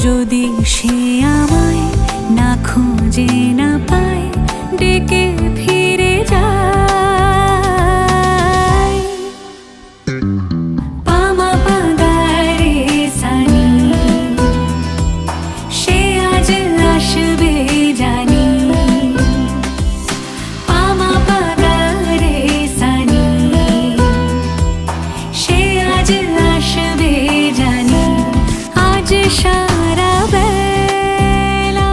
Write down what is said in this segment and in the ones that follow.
যদি সে আমায় না খুঁজে না পায়, ডেকে ফিরে যায়। পামা পাগারে সানি, সে আজ আসবে জানি। পামা পাগারে সানি, সে আজ আসবে জানি। আজ সারা বেলা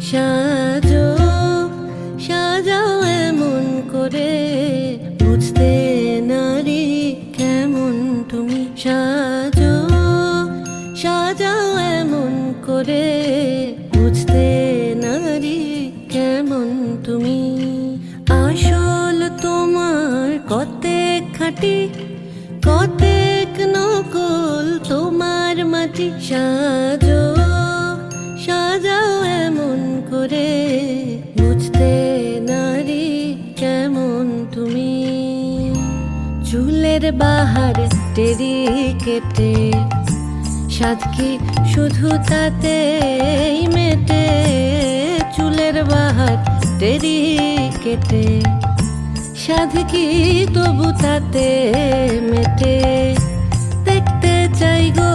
সাজো সাজাও এমন করে, বুঝতে নারী কেমন তুমি। সাজো সাজাও এমন করে, বুঝতে নারী কেমন তুমি। আসল তোমার কতেক খাঁটি, কতেক নকল তোমার মাটি। সাজো সাজাও এমন করে, বুঝতে নারী কেমন তুমি। চুলের বাহার টেরি কেটে, সাধ কি শুধু তাতেই মেটে। চুলের বাহার টেরি কেটে, সাধ কি তবু তাতে মেটে। দেখতে চাই গো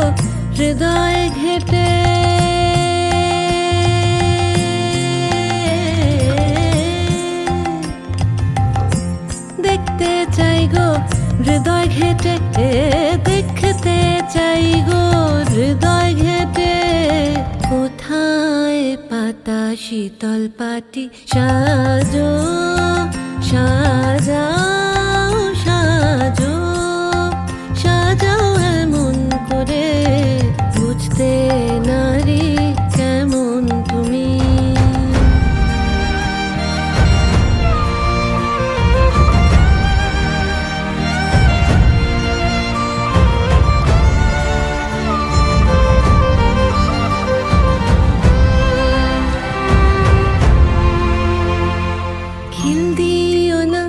হৃদয় ঘেটে, দেখতে চাই গো হৃদয় ঘেটে। দেখতে চাই গো হৃদয় ঘেটে। কোথায় পাতা শীতল পাটি। সাজো সাজাও সাজো সাজাও এমন করে, বুঝতে নারী কেমন তুমি। খিল দিও না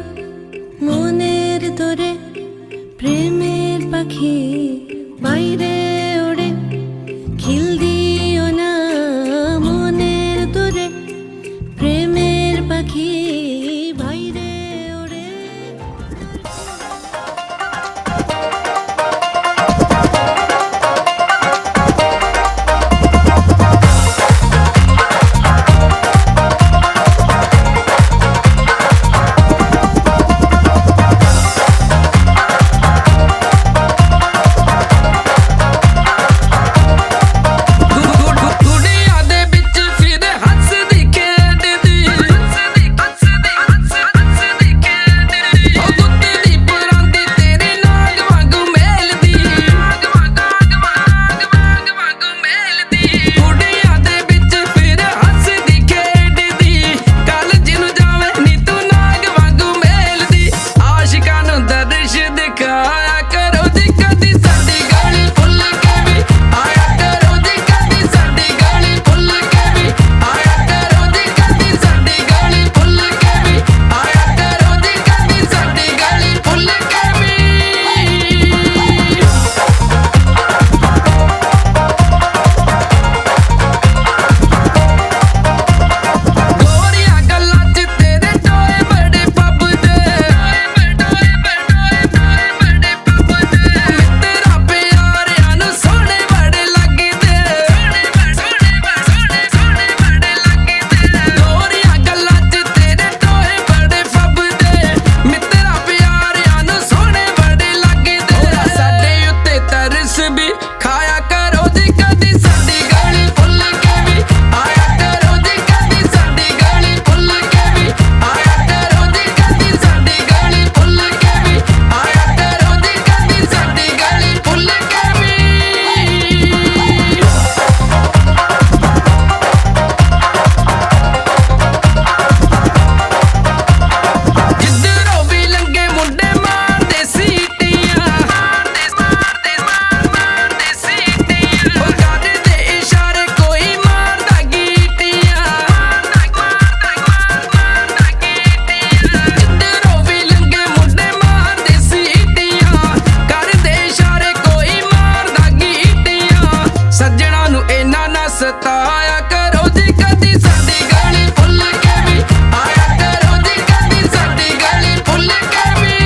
ਸੱਜਣਾ ਨੂੰ ਇਹਨਾਂ ਨਾ ਸਤਾਇਆ ਕਰੋ ਜੀ ਕਦੀ ਸਾਡੀ ਗਲੀ ਭੁੱਲ ਕੇ ਵੀ ਆਇਆ ਕਰੋ ਜੀ ਕਦੀ ਸਾਡੀ ਗਲੀ ਭੁੱਲ ਕੇ ਵੀ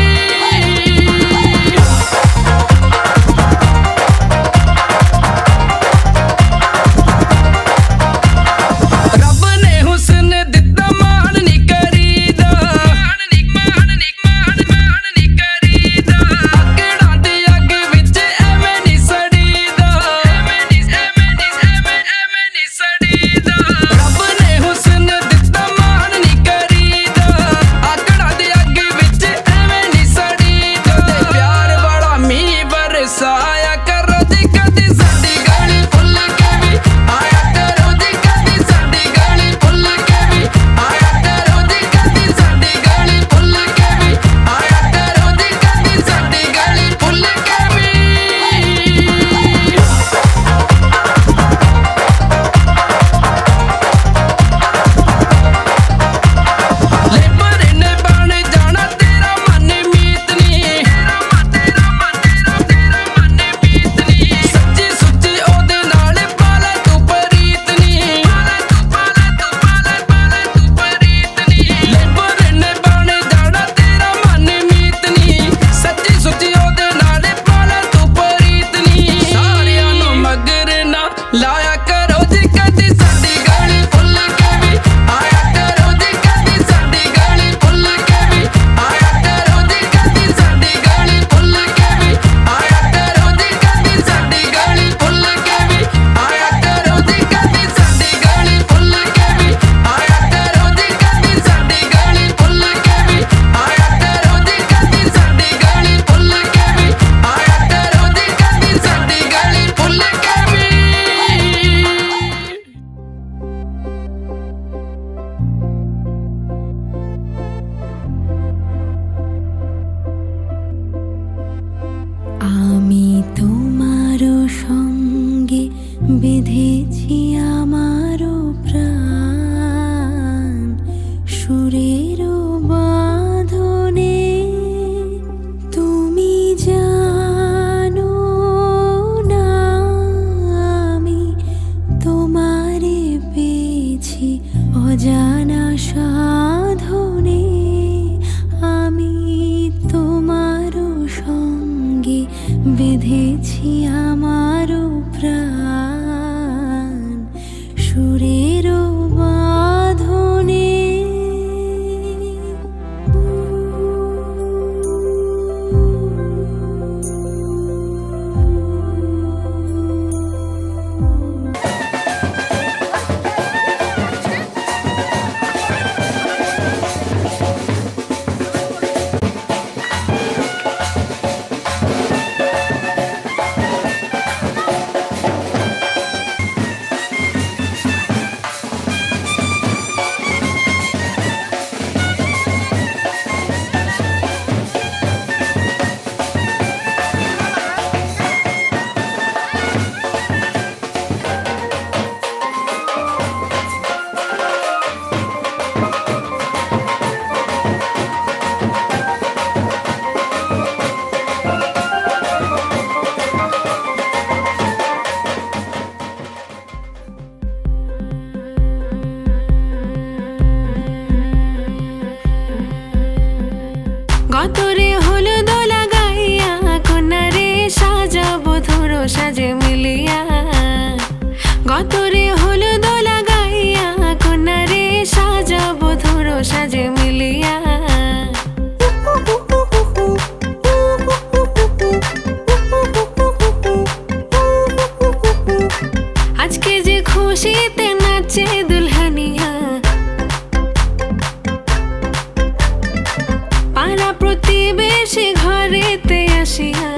ਰੱਬ ਨੇ ਹੁਸਨ ਦਿੱਤਾ ਮਾਣ ਨੀ ਕਰੀਦਾ ਮਾਣ ਨੀ ਕਰੀਦਾ ਆਕੜਾਂ ਦੀ ਅੱਗ ਵਿੱਚ ਐਵੇਂ ਨੀ ਸੜੀਦਾ ਰੱਬ ਨੇ ਹੁਸਨ ਦਿੱਤਾ ਮਾਣ ਨੀ ਕਰੀਦਾ ਆਕੜਾਂ ਦੀ ਅੱਗ ਵਿੱਚ ਐਵੇਂ ਨੀ ਸੜੀਦਾ ਤੇ ਪਿਆਰ ਵਾਲਾ ਮੀਂਹ ਬਰਸਾਇਆ ਕਰੋ ਜੀ ਕਦੀ ਸਾਡੀ ਗਲੀ ਭੁੱਲ ਕੇ ਵੀ ਆਇਆ ਕਰੋ ਜੀ ਕਦੀ ਸਾਡੀ ਗਲੀ ਭੁੱਲ ਕੇ ਵੀ ਆਇਆ ਕਰੋ ਜੀ ਕਦੀ ਸਾਡੀ ਗਲੀ ਭੁੱਲ ਕੇ ਵੀ ਆਇਆ ਕਰੋ ਜੀ ਕਦੀ ਸਾਡੀ ਗਲੀ ਭੁੱਲ ਕੇ ਵੀ ਲੇਬਰ ਨੇ ਬਣ ਜਾਣਾ ਤੇਰਾ ਮਨ ਮੀਤ ਨੀ ਤੇਰਾ ਮਨ ਮੀਤ ਨੀ ਸੱਚੀ ਸੁੱਚੀ ਉਹਦੇ ਨਾਲ ਪਾਲਾ ਤੂੰ ਪਰੀਤ ਨੀ ਲੇਬਰ ਨੇ ਬਣ ਜਾਣਾ ਤੇਰਾ ਮਨ ਮੀਤ ਨੀ ਸੱਚੀ ਸੁੱਚੀ ਉਹਦੇ ਨਾਲ ਪਾਲਾ ਤੂੰ ਪਰੀਤ ਨੀ ਸਾਰਿਆਂ ਨੂੰ ਮਗਰ ਨਾ ਲਾਇਆ ਕਰੋ ਜੀ ਕਦੀ ਸਾਡੀ ਗਲੀ ਭੁੱਲ ਕੇ ਵੀ ਆਇਆ ਕਰੋ ਜੀ ਕਦੀ ਸਾਡੀ ਗਲੀ ਭੁੱਲ ਕੇ ਵੀ ਆਇਆ ਕਰੋ ਜੀ ਕਦੀ ਸਾਡੀ ਗਲੀ ਭੁੱਲ ਕੇ ਵੀ ਆਇਆ ਕਰੋ ਜੀ ਕਦੀ ਸਾਡੀ ਗਲੀ ਭੁੱਲ ਕੇ ਵੀ ਆਇਆ ਕਰੋ ਜੀ ਕਦੀ ਸਾਡੀ ਗਲੀ ਭੁੱਲ ਕੇ ਵੀ ਆਇਆ ਕਰੋ ਜੀ ਕਦੀ ਸਾਡੀ ਗਲੀ ਭੁੱਲ ਕੇ ਵੀ ਆਇਆ ਕਰੋ ਜੀ ਕਦੀ ਸਾਡੀ ਗਲੀ ਭੁੱਲ ਕੇ ਵੀ ਆਇਆ ਕਰੋ ਜੀ ਕਦੀ ਸਾਡੀ ਗਲੀ ਭੁੱਲ ਕੇ ਵੀ আমি তোমারও সঙ্গে বেঁধেছি আমারও প্রাণ সুরেরও বাঁধনে তুমি জানো না আমি তোমারে পেয়েছি অজানা সাধনে আমি তোমারও সঙ্গে বেঁধেছি আমারও প্রাণ সুরেরও বাঁধনে গতরে হলুদ লাগাইয়া কোনারে সাজাবো ধরো সাজে মিলিয়া গতরে হলুদ লাগাইয়া কোনারে সাজাবো ধরো সাজে মিলিয়া আজকে যে খুশিতে নাচে দুলহানিয়া পাড়া প্রতিবেশী ঘরেতে আসিয়া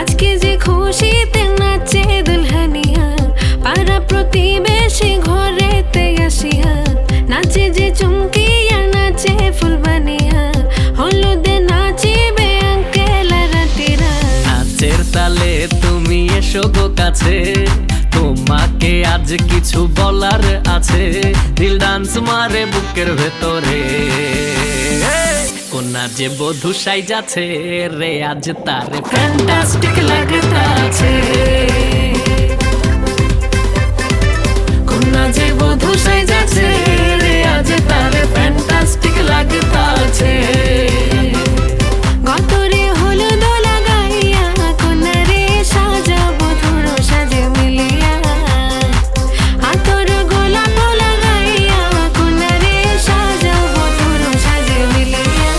আজকে যে খুশিতে নাচে দুলহানিয়া পাড়া প্রতিবেশী ঘরেতে আসিয়া নাচে যে চুমকিয়া নাচে ফুলবানিয়া হলুদে নাচিবে আঙ্কেল রাতিরা নাচের তালে তুমি এসো গো কাছে তোমাকে আজ কিছু বলার আছে দিল ডান্স মারে বুকের ভেতরে কোনা যে বধূ সাইজাছে রে আজ তারে ফ্যান্টাস্টিক লাগতাছে কোনা যে বধূ সাইজাছে রে আজ তারে ফ্যান্টাস্টিক লাগতাছে গতরে হলুদ লাগাইয়া কোনারে সাজাবো ধুরো সাজে মিলিয়া আতর গোলাপ লাগাইয়া কোনারে সাজাবো ধুরো সাজে মিলিয়া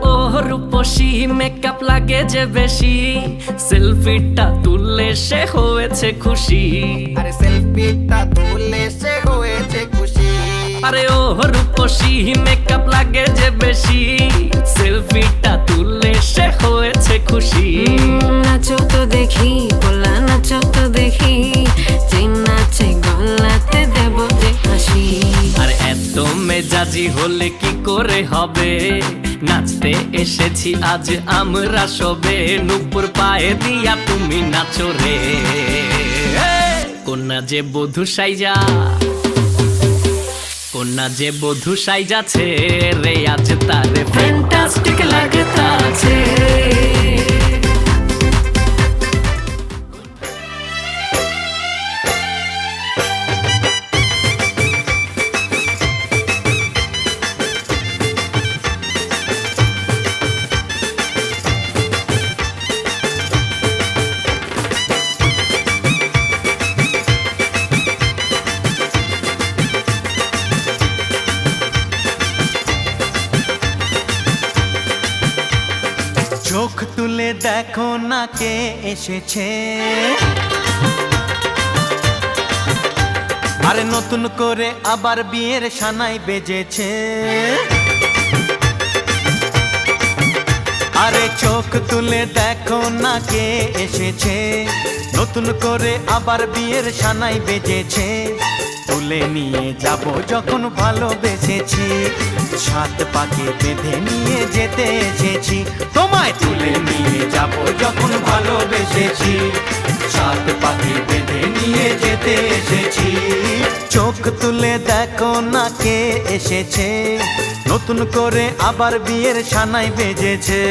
ও রূপসী মেকআপ লাগে যে বেশি সেলফিটা তুললে সে হয়েছে খুশি আরে সেলফিটা তুলে সে হয়েছে খুশি আরে ও রূপসী মেকআপ লাগে যে বেশি সেলফিটা তুললে সে হয়েছে খুশি নাচো তো দেখি পোলা নাচো তো দেখি যে নাচে গলাতে দেব যে হাসি আর এত মেজাজি হলে কি করে হবে নাচতে এসেছি আজ আমরা সবে নুপুর পায়ে দিয়া তুমি নাচো রে কোনা যে বধূ সাইজা কোনা যে বধূ সাইজাছে রে আজ তারে ফ্যান্টাস্টিক লাগতাছে চোখ তুলে দেখো না কে এসেছে আরে নতুন করে আবার বিয়ের সানাই বেজেছে আরে চোখ তুলে দেখো না কে এসেছে নতুন করে আবার বিয়ের সানাই বেজেছে তুলে নিয়ে যাব যখন ভালোবেসেছি সাত পাকে বেঁধে নিয়ে যেতে এসেছি তোমায় তুলে নিয়ে যাব যখন ভালোবেসেছি সাত পাকে বেঁধে নিয়ে যেতে এসেছি চোখ তুলে দেখো না কে এসেছে নতুন করে আবার বিয়ের সানাই বেজেছে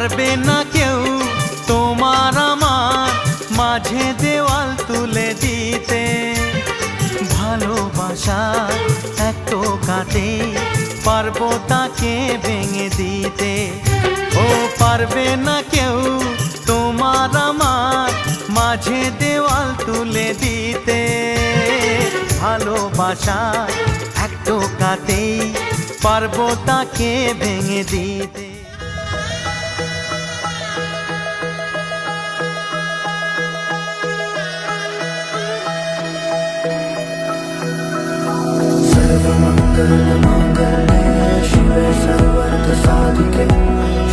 পারবে না কেউ তোমার আমার মাঝে দেওয়াল তুলে দিতে ভালোবাসা এত কাটে পারবো তাকে ভেঙে দিতে ও পারবে না কেউ তোমার আমার মাঝে দেওয়াল তুলে দিতে ভালোবাসা এত কাটে পারবো তাকে ভেঙে দিতে शिवे सर्वर्थ साधिके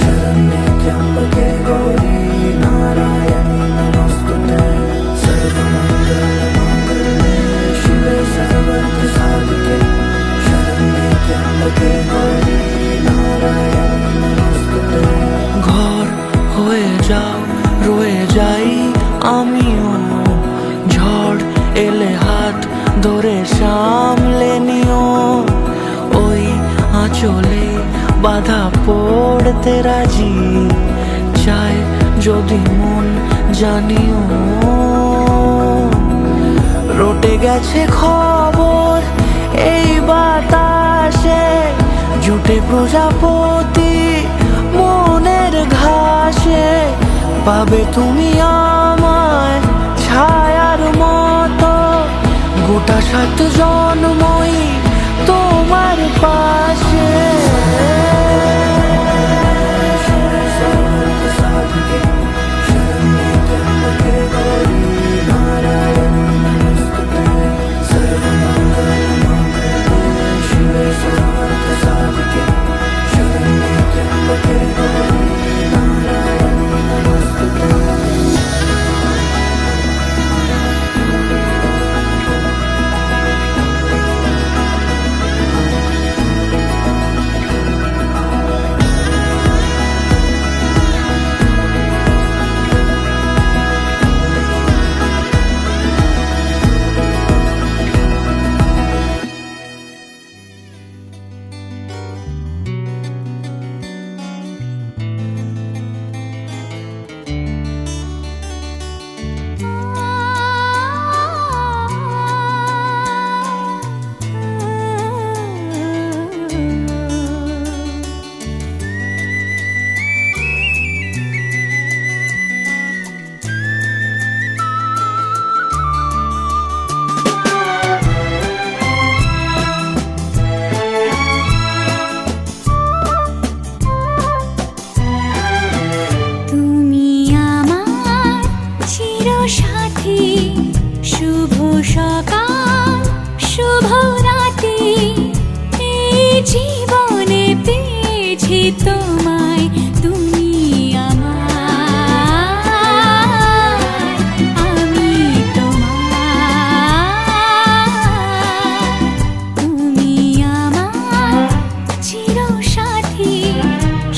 शरण्ये त्र्यंबके गौरी नारायणी नमोस्तुते सर्वमंगलमांगल्ये शिवे सर्वर्थ साधिके शरण्ये त्र्यंबके गौरी नारायणी नमोस्तुते ঘর হয়ে যাও রয়ে যাই আমিও ঝড় এলে হাত ধরে সামলে নিও ওই আঁচলে বাধা পড়তে রাজি চায় যদি মন জানিও রটে গেছে খবর এই বাতাসে জুটে প্রজাপতি মনের ঘাসে পাবে তুমি আমায় ছায়ার মতো গোটা সাত জন্মই তোমার পাশে সাধিকে শরণ্যে ত্র্যম্বকে গৌরী নারায়ণ এই জীবনে পেয়েছি তোমায়, তুমি আমার, আমি তোমার, তুমি আমার চিরসাথী।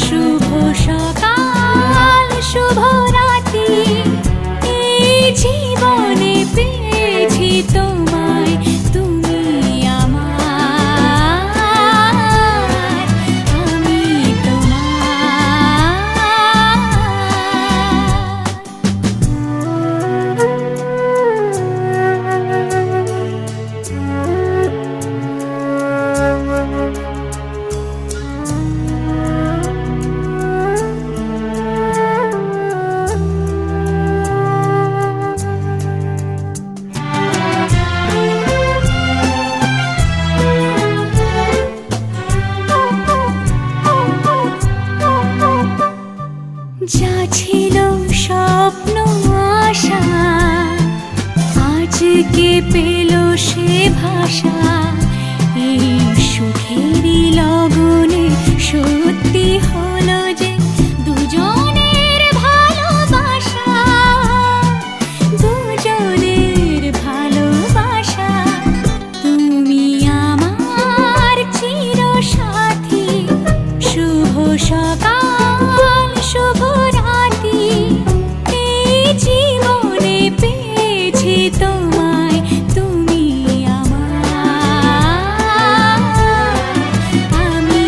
শুভ সকাল শুভ রাত্রি, এই জীবনে পেয়েছি তোমায়, তুমি আমার, আমি যা ছিল স্বপ্ন আশা, আজকে পেল সে ভাষা। এই সুখেরই লগনে সত্যি হলো যে দুজনের ভালোবাসা, দুজনের ভালোবাসা। তুমি আমার চিরসাথী। শুভ সকাল শুভ রাত্রি, এই জীবনে পেয়েছি তোমায়, তুমি আমার, আমি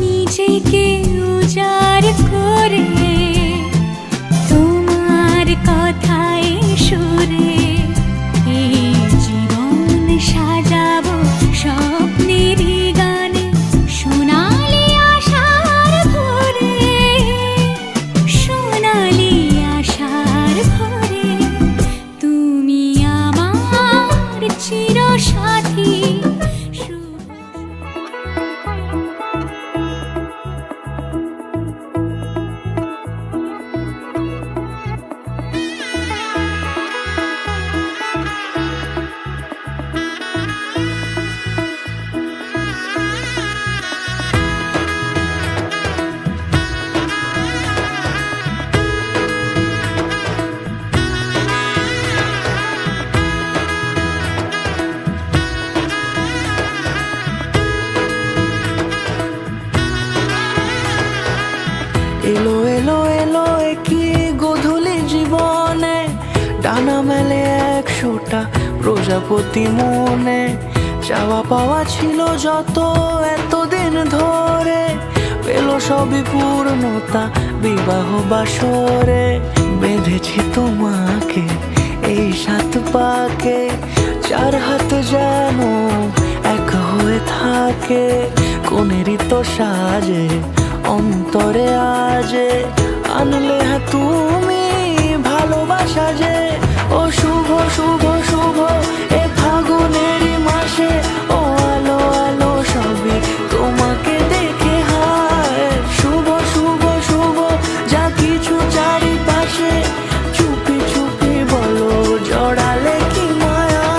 নিজেকে উজাড় করে তোমার কথায় সুরে এই জীবন সাজাবো স্বপ্নেরই গানে। সোনালি আশার ভোরে, সোনালি আশার ভোরে, তুমি আমার চিরসাথী। এলো এলো এলো কি গোধূলি জীবনে, ডানা মেলে 100টা প্রজাপতি মনে। চাওয়া পাওয়া ছিল যত এতদিন ধরে, পেল সবই পূর্ণতা বিবাহ বাসরে। বেঁধেছি তোমাকে এই 7 পাকে, 4 হাত যেন এক হয়ে থাকে। কোনেরই তো সাজে অন্তরে আজে, আনলে তুমি ভালোবাসা যে। ও শুভ শুভ শুভ এ ফাগুনেরই মাসে, ও আলো আলো সবই তোমাকে দেখে হায়। শুভ শুভ শুভ যা কিছু চারিপাশে, চুপি চুপি বলো জড়ালে কি মায়া।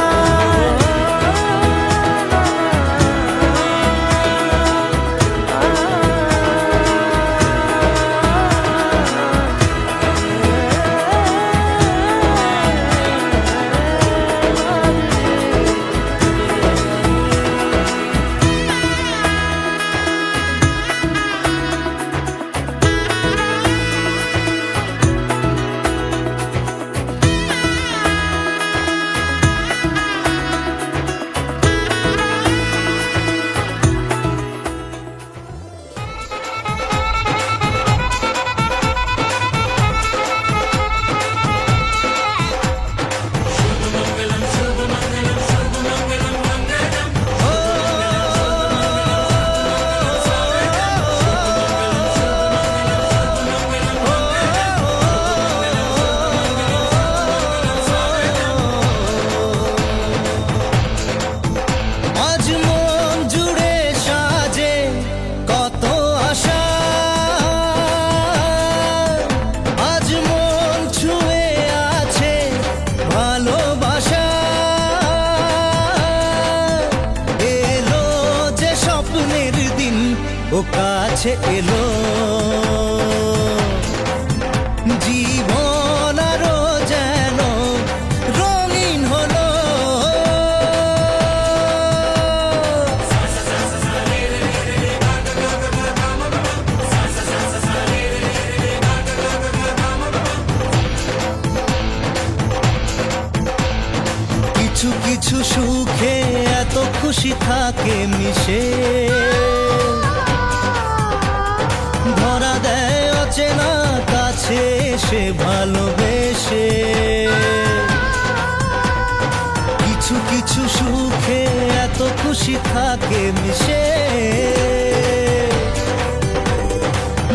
কাছে এলো জীবন আরো যেন রঙিন হলো কিছু কিছু সুখে এত খুশি থাকে মিশে ধরা দেয় অচেনা কাছে সে ভালোবেসে কিছু কিছু সুখে এত খুশি থাকে মিশে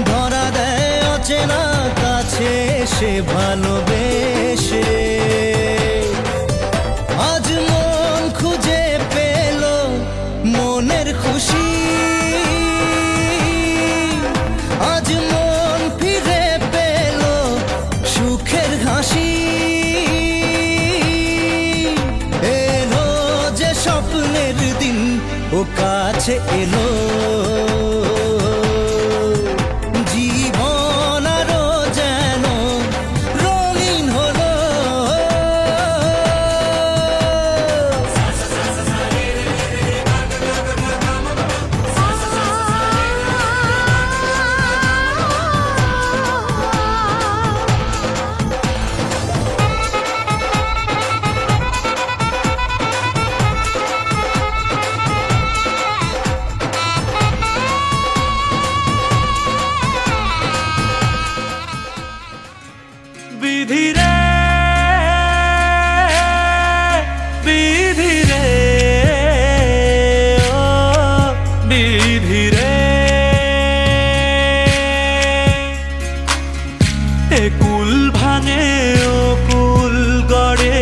ধরা দেয় অচেনা কাছে সে ভালোবেসে আজ মন খুঁজে পেল মনের খুশি আজ মন ফিরে পেল সুখের হাসি এলো যে স্বপ্নের দিন ও কাছে এলো জীবন আরো যেন রঙিন হলো বিধি রে বিধি রে ও বিধি রে এ কুল ভাঙে ও কুল গড়ে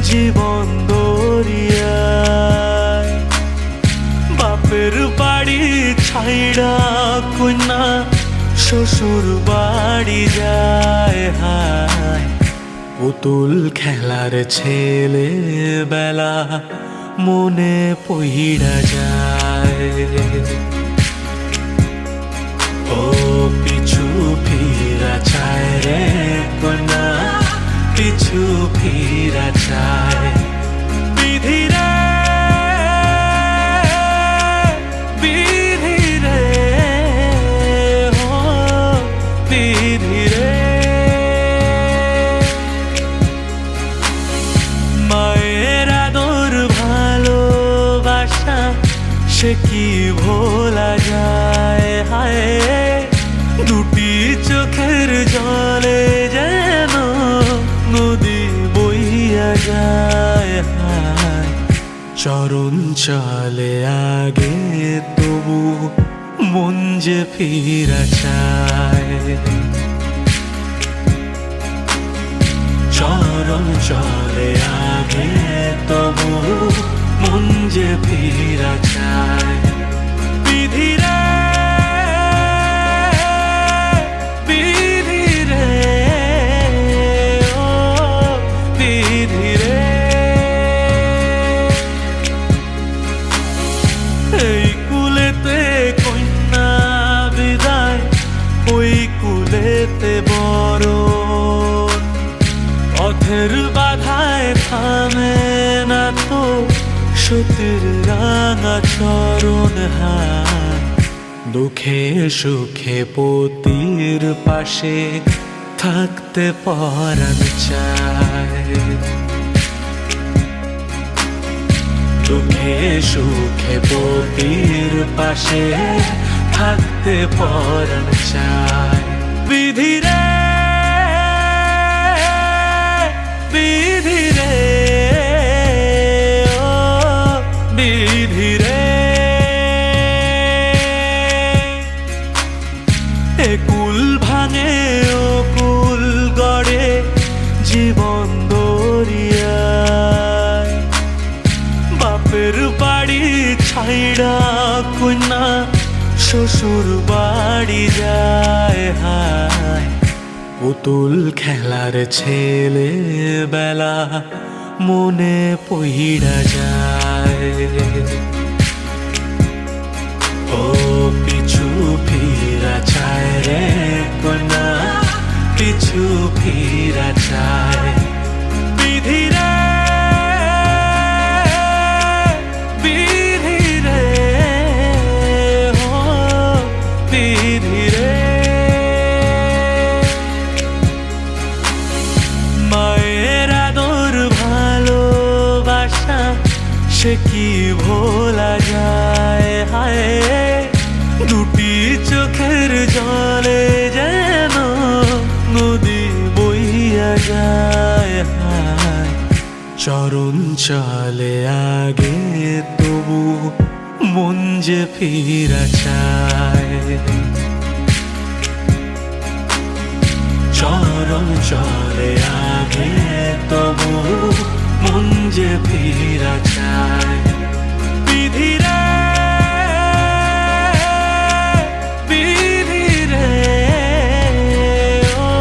জীবন দরিয়ায় বাপের বাড়ি ছাইড়া কন্যা শ্বশুর বাড়ি যায় হায় পুতুল খেলার ছেলে বেলা মনে পইড়া যায় ও পিছু ফিরা চায় রে কন্যা পিছু ফিরা চায় বিধি রে বিধি রে ও বিধি রে মায়ের আদর ভালোবাসা সে কি ভোলা যায় হায় দুটি চোখের জলে যেন নদী বইয়া যায় হায় চরণ চলে আগে তবু মন যে ফিরা চায় চরণ চলে আগে তবু মন যে ফিরা চায় বিধি রে বিধি রে ও বিধি রে এই কুলেতে কন্যা বিদায় ওই কুলেতে বড় পথের বাধায় থামে না তো সতীর রাঙা চরণ হায় দুঃখে সুখে পতির পাশে থাকতে পরাণ চায় দুঃখে সুখে পতির পাশে থাকতে পরাণ চায় বিধি রে বিধি রে ও বিধি রে এ কুল ভাঙে ও কুল গড়ে জীবন দরিয়ায় বাপের বাড়ি ছাইড়া কন্যা শ্বশুর বাড়ি যায় হায় পুতুল খেলার ছেলে বেলা মনে পইড়া যায় ও পিছু ফিরে কোনা পিছু ফিরা চায় বিধি রে বিধি রে ও বিধি রে মায়ের আদর ভালোবাসা সে কি ভোলা যায় হায় দুটি চোখের জলে যেন নদী বইয়া যায় হায় চরণ চলে আগে তবু মন যে ফিরা চায় চরণ চলে আগে তবু মন যে ফিরা চায় বিধি রে বিধি রে ও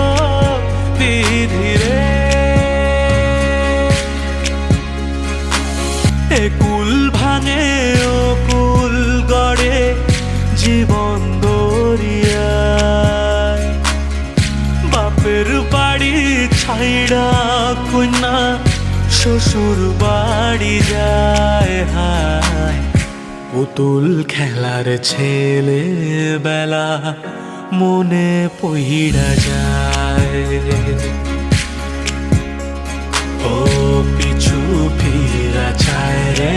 বিধি রে এ কুল ভাঙে ও কুল গড়ে জীবন দরিয়ায় বাপের বাড়ি ছাইড়া কন্যা শ্বশুর বাড়ি যায় হায় পুতুল খেলার ছেলে বেলা মনে পইড়া যায় ও পিছু ফিরা চায় রে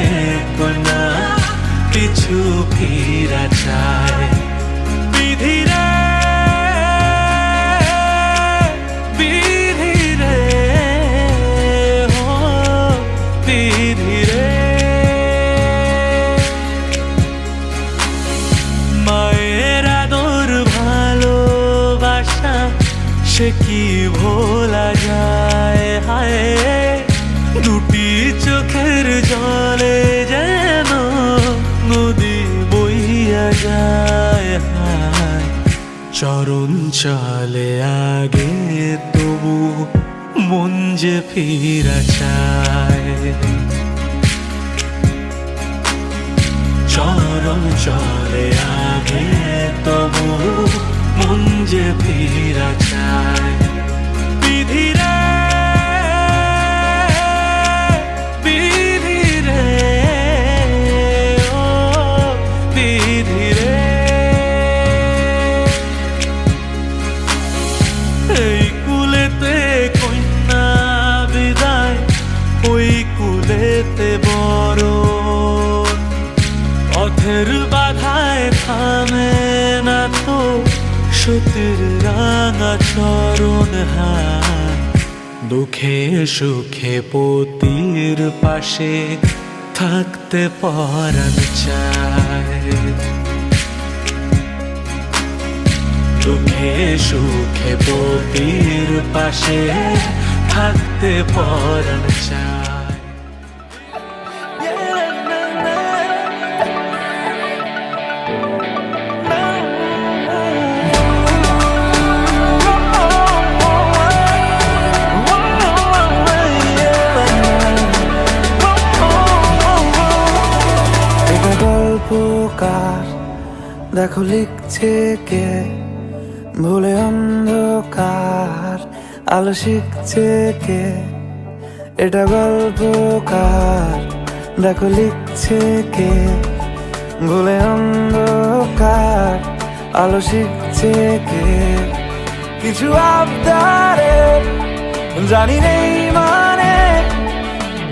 কন্যা পিছু ফিরা চায় বিধি রে বিধি রে ও বিধি রে মায়ের আদর ভালোবাসা সে কি ভোলা যায় হায় দুটি চোখের জলে যেন নদী বইয়া যায় হায় চরণ চলে আগে তবু মন যে ফিরা চায় চরণ চলে আগে তবু মন যে ফিরা চায় বিধি রে বিধি রে ও বিধি রে এই কুলেতে কন্যা বিদায় ওই কুলেতে বড় পথের বাধায় থামে না তো সতীর রাঙা চরণ হায় দুঃখে সুখে পতির পাশে থাকতে পরাণ চায় দুঃখে সুখে পতির পাশে থাকতে পরাণ চায় দেখো লিখছে কে ভুলে অন্ধকার আলো শিখছে কে এটা গল্পকার দেখো লিখছে কে ভুলে অন্ধকার আলো শিখছে কে কিছু আবদারে জানি নেই মানে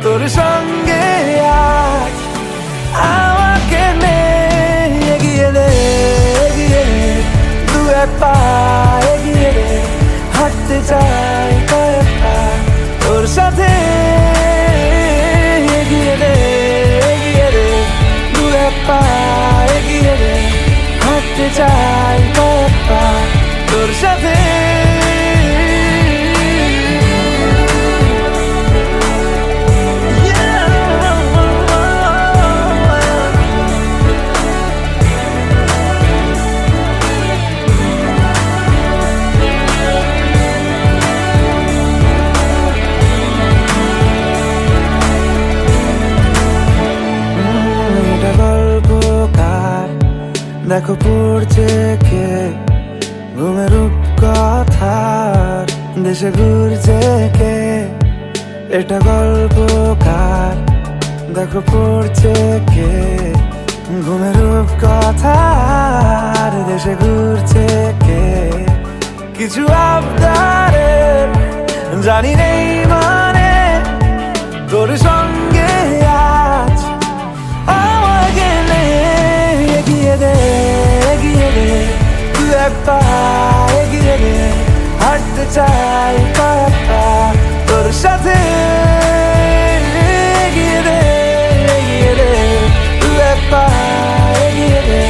তোর সঙ্গে আজ আমাকে নে এগিয়ে দে দু এক পা এগিয়ে দে হাঁটতে চাই কয়েক পা তোর সাথে এগিয়ে দে দু এক পা এগিয়ে দে হাঁটতে চাই কয়েক পা তোর সাথে দেখো পড়ছে কে ঘুমের উপকার দেশে ঘুরছে কে, এটা গল্পকার, দেখো পড়ছে কে ঘুমের রূপকথার। দেশে ঘুরছে কে, কিছু আবদারের জানি নেই মানে, তোর সঙ্গে আজ আমাকে নে। এগিয়ে দে এগিয়ে দে, তুই এক পা এগিয়ে দে, হাঁটতে চাই কয়েক পা তোর সাথে। এগিয়ে দে এগিয়ে দে, তুই এক পা এগিয়ে দে,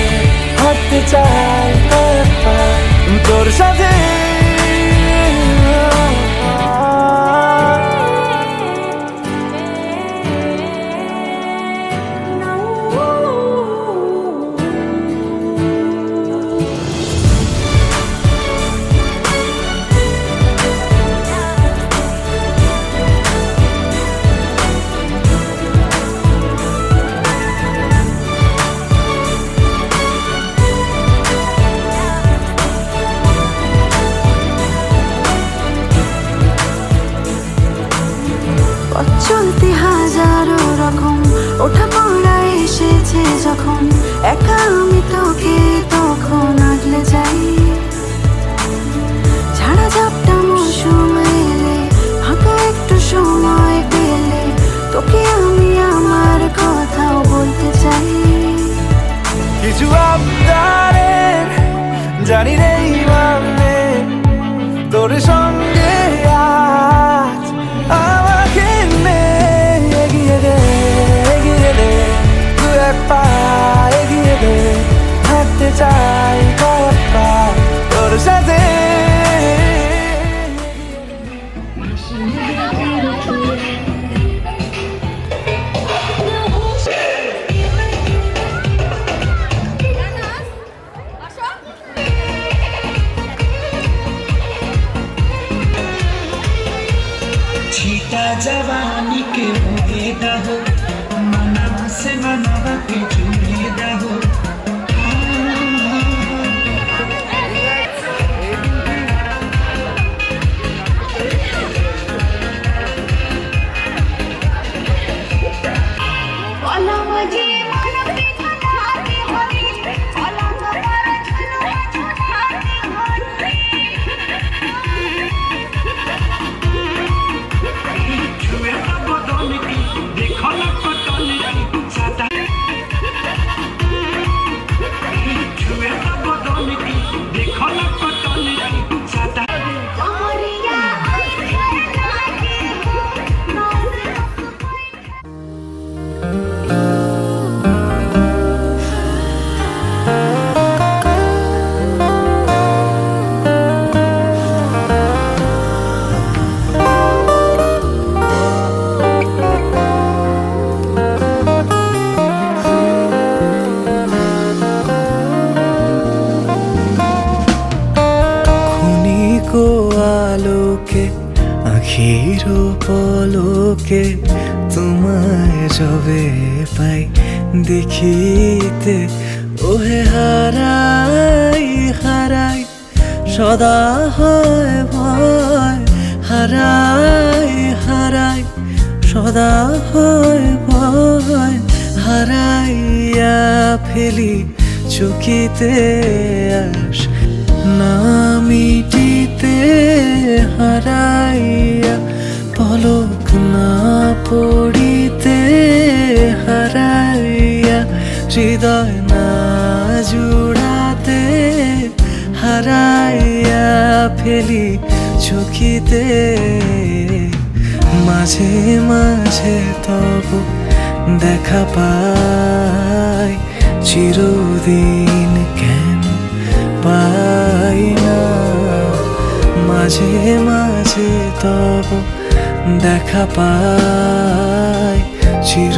হাঁটতে চাই কয়েক পা তোর সাথে। চলতে হাজারো রকম ওঠা পড়া এসেছে যখন, একা আমি তোকে তখন আগলে যাই। ঝাড়া ঝাপটা মৌসুম এলে, ফাঁকা একটু সময় পেলে, তোকে আমি আমার কথাও বলতে চাই। কিছু আবদারের জানি নেই মানে, তোর সঙ্গে আজ আমাকে নে। এগিয়ে দে এগিয়ে দে, তুই এক পা এগিয়ে দে, হাঁটতে চাই কয়েক পা তোর সাথে। छीटा जवानी के उगे दहो, मनवा से मनवा के जुड़े दहो। আলোকে আখির পলকে তোমায় যবে পাই দেখিতে, ওহে হারাই হারাই সদা হয় ভয়, হারাই হারাই সদা হয় ভয়। হারাইয়া ফেলি চকিতে আস না মিটিতে, হারাইয়া পলক না পড়িতে, হারাইয়া হৃদয় না জুড়াতে, হারাইয়া ফেলি চকিতে। মাঝে মাঝে তব দেখা পাই, চিরদিন কেন পাই না। মাঝে মাঝে তব দেখা পাই, চির